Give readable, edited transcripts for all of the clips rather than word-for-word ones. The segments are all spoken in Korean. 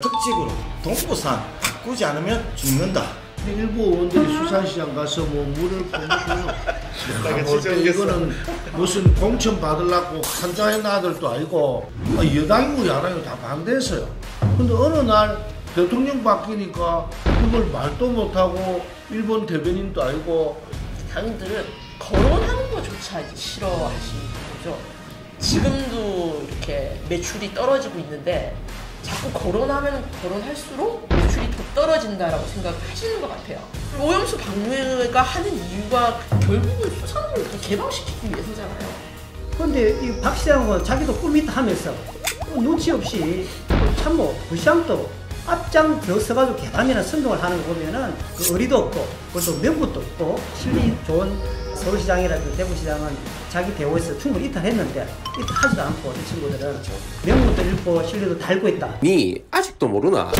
특집으로 동부산 바꾸지 않으면 죽는다. 일부 의원들이 수산시장 가서 뭐 물을 뿌리고 이거는 무슨 공천 받으려고 한자해 나들도 아니고 여당이고 야당이고 다 반대했어요. 근데 어느 날 대통령 바뀌니까 이걸 말도 못하고 일본 대변인도 아니고 당들은 거론하는 것조차 이제 싫어하시는 거죠. 지금도 이렇게 매출이 떨어지고 있는데 자꾸 거론하면 거론할수록 매출이 더 떨어진다라고 생각하시는 것 같아요. 오염수 방류가 하는 이유가 결국은 수산업을 더 개방시키기 위해서잖아요. 그런데 이 박 시장은 자기도 꿈이 있다 하면서 눈치 없이 참모 부시장도 앞장 들어서가지고 계담이나 선동을 하는 거 보면은 그 의리도 없고 그것도 명분도 없고 실리 좋은 서울시장이라든지 대구시장은 자기 대우에서 충분히 이탈했는데 이탈하지도 않고 이 친구들은 명분도 잃고 실리도 달고 있다. 니 아직도 모르나?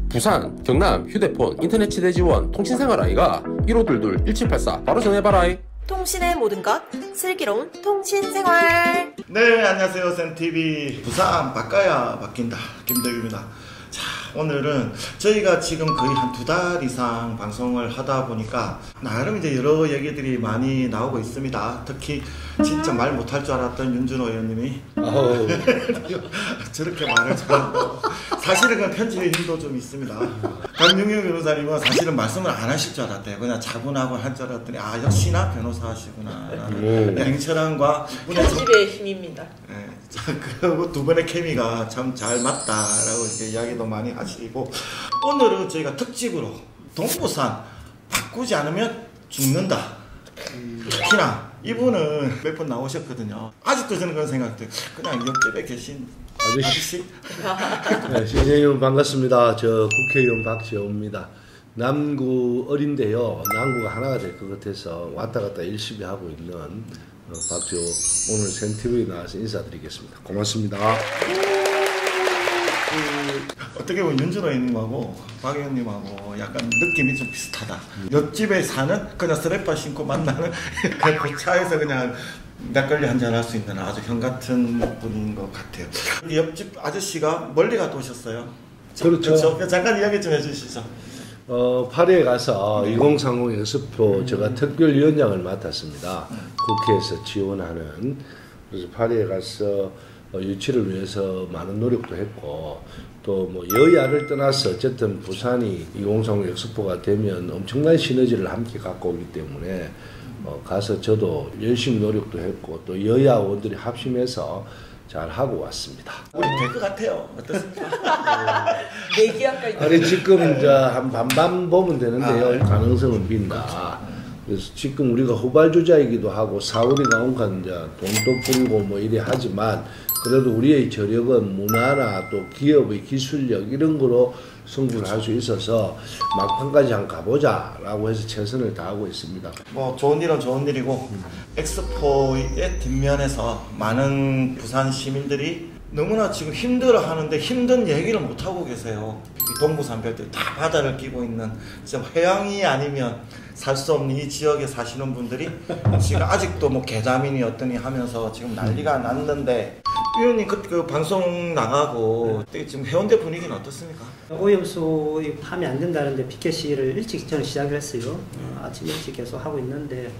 부산, 경남, 휴대폰, 인터넷 치대 지원, 통신생활 아이가 1522-1784 바로 전해봐라. 통신의 모든 것 슬기로운 통신생활. 네, 안녕하세요. 쌤TV 부산 바꿔야 바뀐다 김덕규입니다. 자, 오늘은 저희가 지금 거의 한 2달 이상 방송을 하다 보니까 나름 이제 여러 얘기들이 많이 나오고 있습니다. 특히 진짜 말 못할 줄 알았던 윤준호 의원님이 저렇게 말을 잘한다고. 사실은 그 편집의 힘도 좀 있습니다. 강용영 변호사님은 사실은 말씀을 안 하실 줄 알았대요. 그냥 차분하고 할 줄 알았더니 아 역시나 변호사 하시구나 라는 냉철함과 편집의 힘입니다. 네, 그리고 두 분의 케미가 참 잘 맞다라고 이렇게 이야기도 많이 하시고, 오늘은 저희가 특집으로 동부산 바꾸지 않으면 죽는다. 특히나 이분은 몇 번 나오셨거든요. 아직도 저는 그런 생각들. 그냥 옆집에 계신 아저씨. 네, 시장님 반갑습니다. 저 국회의원 박지호입니다. 남구 어린데요. 남구가 하나가 될 것 같아서 왔다 갔다 열심히 하고 있는 박지호, 오늘 쌤TV에 나와서 인사드리겠습니다. 고맙습니다. 어떻게 보면 윤준호 의원님하고 박 의원님하고 약간 느낌이 좀 비슷하다. 옆집에 사는 그냥 스레퍼 신고 만나는 그 차에서 그냥 막걸리 한잔 할 수 있는 아주 형 같은 분인 것 같아요. 옆집 아저씨가 멀리 갔다 오셨어요. 그렇죠. 잠깐 이야기 좀 해주시죠. 파리에 가서 2030 엑스포 제가 특별위원장을 맡았습니다. 국회에서 지원하는. 그래서 파리에 가서 유치를 위해서 많은 노력도 했고, 또 뭐 여야를 떠나서 어쨌든 부산이 2030 엑스포가 되면 엄청난 시너지를 함께 갖고 오기 때문에 가서 저도 열심히 노력도 했고, 또 여야 의원들이 합심해서 잘 하고 왔습니다. 우리 될 것 같아요. 어떻습니까? 내기할까? 아니 지금 이제 한 반반 보면 되는데요. 가능성은 빈다. 그래서 지금 우리가 후발주자이기도 하고 사우디가 온간 이제 돈도 풀고 뭐 이래 하지만, 그래도 우리의 저력은 문화나 또 기업의 기술력 이런 거로 승부를 할 수 있어서 막판까지 한번 가보자라고 해서 최선을 다하고 있습니다. 뭐 좋은 일은 좋은 일이고, 엑스포의 뒷면에서 많은 부산 시민들이 너무나 지금 힘들어하는데 힘든 얘기를 못하고 계세요. 동부산 별들 다 바다를 끼고 있는 진짜 해양이 아니면 살 수 없는 이 지역에 사시는 분들이 지금 아직도 뭐 계담이니 어떠니 하면서 지금 난리가 났는데, 위원님 그 방송 나가고 지금 해운대 분위기는 어떻습니까? 오염수 하면 안 된다는데 피켓 시위를 일찍 저는 시작을 했어요. 아침 일찍 계속 하고 있는데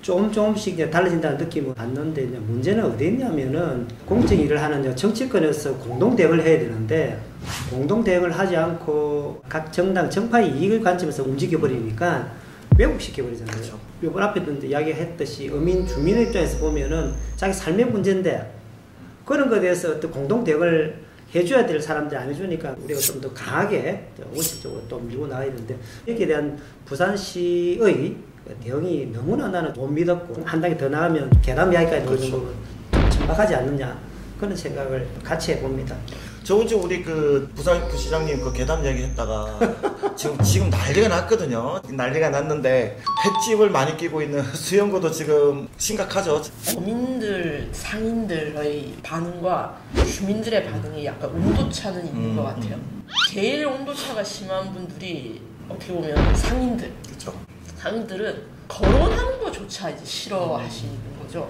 조금씩 이제 달라진다는 느낌을 받는데, 이제 문제는 어디 있냐면은 공적 일을 하는 정치권에서 공동 대응을 해야 되는데 공동 대응을 하지 않고 각 정당 정파의 이익을 관점에서 움직여 버리니까 왜곡시켜 버리잖아요. 그렇죠. 이번 앞에도 이야기했듯이 어민 주민의 입장에서 보면은 자기 삶의 문제인데 그런 것에 대해서 어떤 공동 대응을 해줘야 될 사람들이 안 해주니까 우리가 좀 더 강하게 원칙적으로 또 밀고 나가야 되는데, 여기에 대한 부산시의 대응이 너무나 나는 못 믿었고, 한 단계 더 나가면 계담 이야기까지 나올 정도로 천박하지 않느냐, 그런 생각을 같이 해봅니다. 저번 주 우리 그 부산 부시장님 그 계담 얘기했다가 지금 난리가 났거든요. 난리가 났는데 횟집을 많이 끼고 있는 수영구도 지금 심각하죠. 어민들, 상인들의 반응과 주민들의 반응이 약간 온도차는 있는 것 같아요. 제일 온도차가 심한 분들이 어떻게 보면 상인들. 그렇죠. 상인들은 거론하는 것조차 이제 싫어하시는 거죠.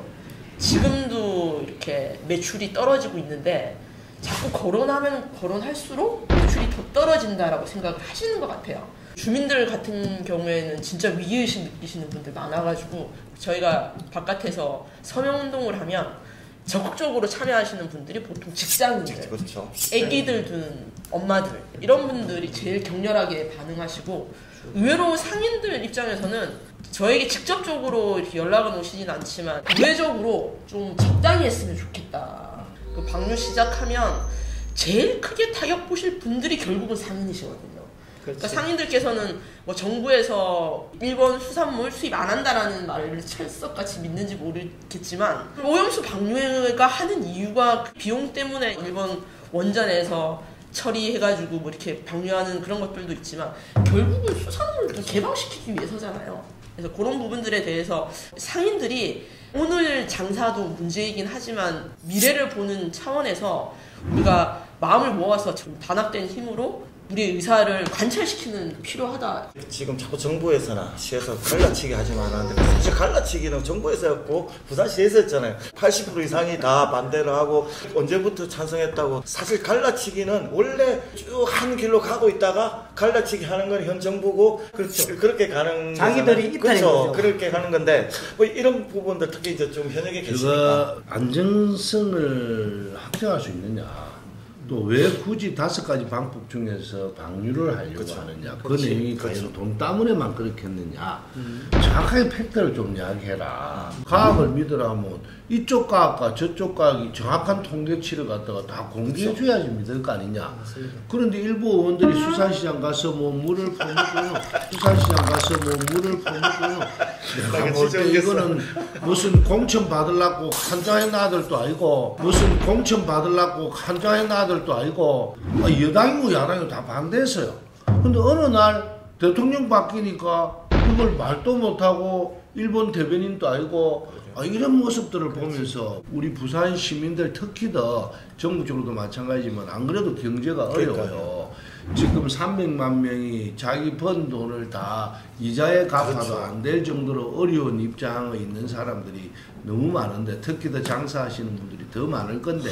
지금도 이렇게 매출이 떨어지고 있는데 자꾸 거론하면 거론할수록 매출이 더 떨어진다라고 생각을 하시는 것 같아요. 주민들 같은 경우에는 진짜 위기의식 느끼시는 분들 많아가지고 저희가 바깥에서 서명운동을 하면 적극적으로 참여하시는 분들이 보통 직장인들, 그렇죠. 애기들 둔 엄마들 이런 분들이 제일 격렬하게 반응하시고 의외로 상인들 입장에서는 저에게 직접적으로 이렇게 연락은 오시진 않지만 우회적으로 좀 적당히 했으면 좋겠다. 그 방류 시작하면 제일 크게 타격 보실 분들이 결국은 상인이시거든요. 그러니까 상인들께서는 뭐 정부에서 일본 수산물 수입 안 한다라는 말을 철석같이 믿는지 모르겠지만 오염수 방류가 하는 이유가 그 비용 때문에 일본 원전에서 처리해가지고 뭐 이렇게 방류하는 그런 것들도 있지만 결국은 수산물을 개방시키기 위해서잖아요. 그래서 그런 부분들에 대해서 상인들이 오늘 장사도 문제이긴 하지만 미래를 보는 차원에서 우리가 마음을 모아서 좀 단합된 힘으로 우리의 의사를 관철시키는 필요하다. 지금 자꾸 정부에서나 시에서 갈라치기 하지 말라는데 사실 갈라치기는 정부에서 했고 부산시에서 했잖아요. 80% 이상이 다 반대를 하고 언제부터 찬성했다고. 사실 갈라치기는 원래 쭉 한 길로 가고 있다가 갈라치기 하는 건 현 정부고 그렇죠. 그렇게 가는 자기들이 이탈인 그렇죠. 거죠. 그렇게 가는 건데 뭐 이런 부분들 특히 이제 좀 현역에 계시니까 제가 안정성을 확정할 수 있느냐. 또 왜 굳이 5가지 방법 중에서 방류를 하려고 그쵸. 하느냐. 그 내용이 과연 돈 때문에만 그렇게 했느냐. 정확하게 팩트를 좀 이야기해라. 과학을 믿으라면 이쪽 과학과 저쪽 과학이 정확한 통계치를 갖다가 다 공개해줘야지 믿을 거 아니냐. 그런데 일부 의원들이 수산시장 가서 뭐 물을 퍼먹고요. 수산시장 가서 뭐 물을 퍼먹고요. 내가 볼 때 이거는 무슨 공천 받으려고 한장한 아들도 아니고 무슨 공천 받으려고 한장한 아들도 아니고 여당이고 야당이고 다 반대했어요. 근데 어느 날 대통령 바뀌니까 이걸 말도 못하고 일본 대변인도 아니고 이런 모습들을 보면서 우리 부산 시민들 특히 더 전국적으로도 마찬가지지만 안 그래도 경제가 어려워요. 지금 300만 명이 자기 번 돈을 다 이자에 갚아도 안 될 정도로 어려운 입장에 있는 사람들이 너무 많은데 특히 더 장사하시는 분들이 더 많을 건데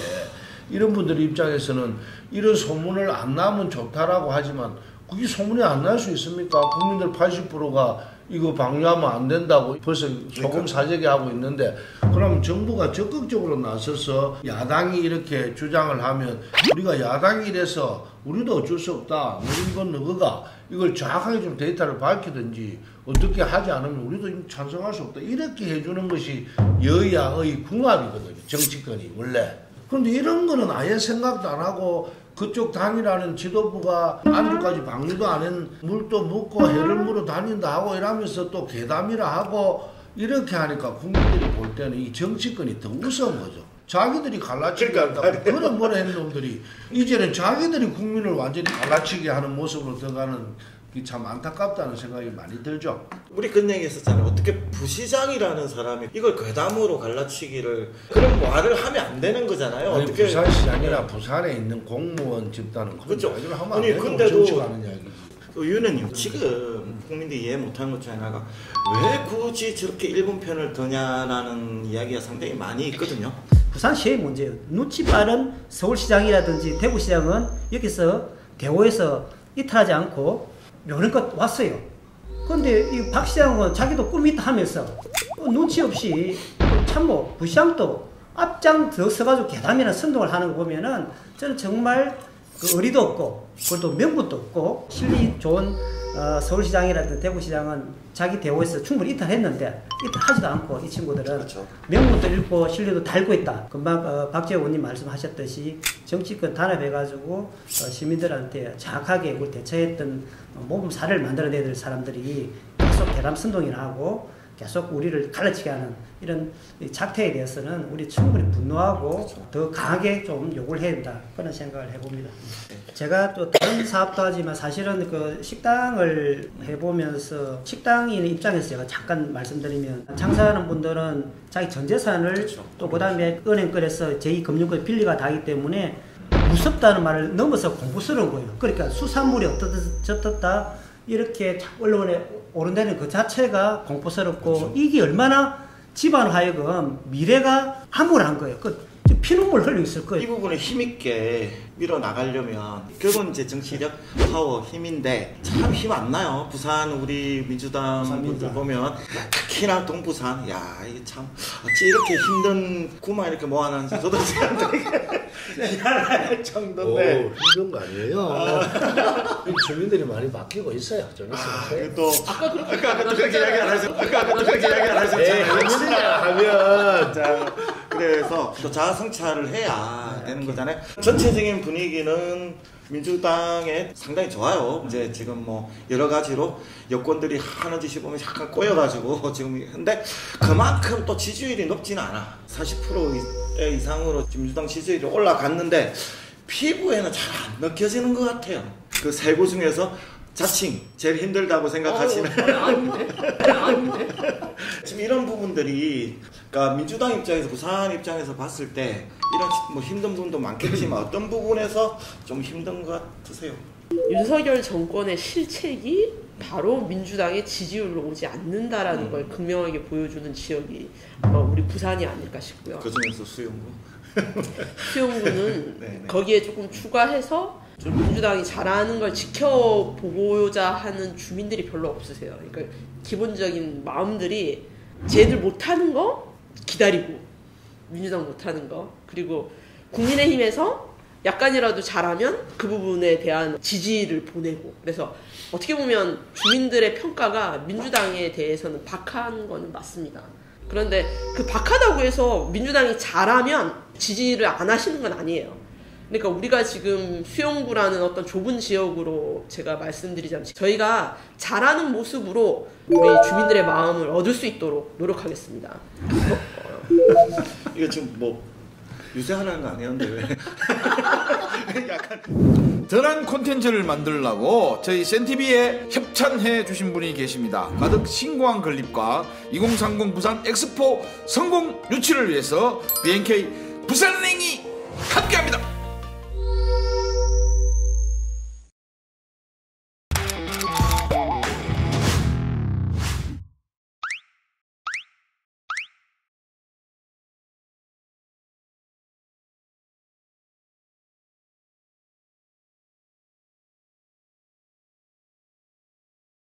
이런 분들 입장에서는 이런 소문을 안 나면 좋다라고 하지만 그게 소문이 안 날 수 있습니까? 국민들 80%가 이거 방류하면 안 된다고 벌써 소금 사재기 하고 있는데 그럼 정부가 적극적으로 나서서 야당이 이렇게 주장을 하면 우리가 야당이 이래서 우리도 어쩔 수 없다. 이건 너가 이걸 정확하게 좀 데이터를 밝히든지 어떻게 하지 않으면 우리도 찬성할 수 없다. 이렇게 해주는 것이 여야의 궁합이거든요. 정치권이 원래. 그런데 이런 거는 아예 생각도 안 하고 그쪽 단위라는 지도부가 안주까지 방류도 안 한 물도 묻고 해를 물어 다닌다 하고 이러면서 또 괴담이라 하고 이렇게 하니까 국민들이 볼 때는 이 정치권이 더 우스운 거죠. 자기들이 갈라치기 한다고 그런 뭐라 했는 놈들이 이제는 자기들이 국민을 완전히 갈라치기 하는 모습으로 들어가는 참 안타깝다는 생각이 많이 들죠. 우리 그런 얘기 했었잖아요. 어떻게 부시장이라는 사람이 이걸 괴담으로 갈라치기를 그런 말을 하면 안 되는 거잖아요. 아니, 어떻게 부산시장이나 부산에 있는 공무원 집단은 그런 그렇죠. 이야기를 하면 안 아니, 되는 근데도 정치가 하는 이야기지. 의원님 지금 국민들이 이해 못하는 것 중에 하나가 왜 굳이 저렇게 일본 편을 드냐라는 이야기가 상당히 많이 있거든요. 부산시의 문제예요. 눈치 빠른 서울시장이라든지 대구시장은 여기서 대호에서 이탈하지 않고 요런껏 왔어요. 근데 이 박 시장은 자기도 꿈이 있다 하면서 눈치 없이 참모 부시장도 앞장 서가지고 계담이나 선동을 하는 거 보면은 저는 정말 그 의리도 없고 그것도 명분도 없고 실리 좋은 서울시장이라든지 대구시장은 자기 대우에서 충분히 이탈했는데 이탈하지도 않고 이 친구들은 그렇죠. 명분도 읽고 실리도 달고 있다. 금방 박재호 의원님 말씀하셨듯이 정치권 단합해가지고 시민들한테 정확하게 그걸 대처했던 모범 사례를 만들어내야 될 사람들이 계속 대담 선동이나 하고 계속 우리를 갈라치게 하는 이런 작태에 대해서는 우리 충분히 분노하고 그렇죠. 더 강하게 좀 요구를 해야 된다. 그런 생각을 해봅니다. 제가 또 다른 사업도 하지만 사실은 그 식당을 해보면서 식당인 입장에서 제가 잠깐 말씀드리면 장사하는 분들은 자기 전 재산을 그렇죠. 또 그다음에 은행거래서 제2금융권 빌리가 다기 때문에 무섭다는 말을 넘어서 공부스러운 거예요. 그러니까 수산물이 어떻다 이렇게 언론에 오른다는 그 자체가 공포스럽고 그렇죠. 이게 얼마나 집안 하여금 미래가 암울한 거예요. 그 피눈물 흘리고 있을 이 거예요. 부분을 힘있게 밀어나가려면 결국은 이제 정치력, 파워, 힘인데 참 힘 안 나요. 부산 우리 민주당 분들 보면 특히나 동부산 야 이게 참 어찌 이렇게 힘든 구만 이렇게 모아놨는지 저도 참 되게 미안할 정도인데 힘든 거 아니에요. 주민들이 많이 바뀌고 있어요. 좀 있어요. 또 아까 그렇게 이야기 안 하셨죠? 아까 그렇게 이야기 안 하셨잖아요. 하면 자, 그래서 또 자아성찰을 해야 되는 거잖아요. 전체적인 분위기는 민주당에 상당히 좋아요. 이제 지금 뭐 여러 가지로 여권들이 하는 짓이 보면 약간 꼬여가지고 지금 근데 그만큼 또 지지율이 높지는 않아. 40% 이상으로 민주당 지지율이 올라갔는데 피부에는 잘 안 느껴지는 것 같아요. 그 세구 중에서 자칭 제일 힘들다고 생각하시는 아닌데. 지금 이런 부분들이 그러니까 민주당 입장에서 부산 입장에서 봤을 때 이런 뭐 힘든 부분도 많겠지만 어떤 부분에서 좀 힘든 것 같으세요? 윤석열 정권의 실책이 바로 민주당의 지지율로 오지 않는다라는 걸 극명하게 보여주는 지역이 아마 우리 부산이 아닐까 싶고요. 그 중에서 수용구. 수용구는 네네. 거기에 조금 추가해서 좀 민주당이 잘하는 걸 지켜보고자 하는 주민들이 별로 없으세요. 그러니까 기본적인 마음들이 쟤들 못하는 거 기다리고 민주당 못하는 거 그리고 국민의힘에서 약간이라도 잘하면 그 부분에 대한 지지를 보내고 그래서 어떻게 보면 주민들의 평가가 민주당에 대해서는 박한 거는 맞습니다. 그런데 그 박하다고 해서 민주당이 잘하면 지지를 안 하시는 건 아니에요. 그러니까 우리가 지금 수용구라는 어떤 좁은 지역으로 제가 말씀드리자면 저희가 잘하는 모습으로 우리 주민들의 마음을 얻을 수 있도록 노력하겠습니다. 이거 지금 뭐 유세하는 거 아니었는데 왜? 약간 더 나은 콘텐츠를 만들려고 저희 센TV에 협찬해 주신 분이 계십니다. 가덕 신공항 건립과 2030 부산 엑스포 성공 유치를 위해서 BNK 부산은행이 함께합니다.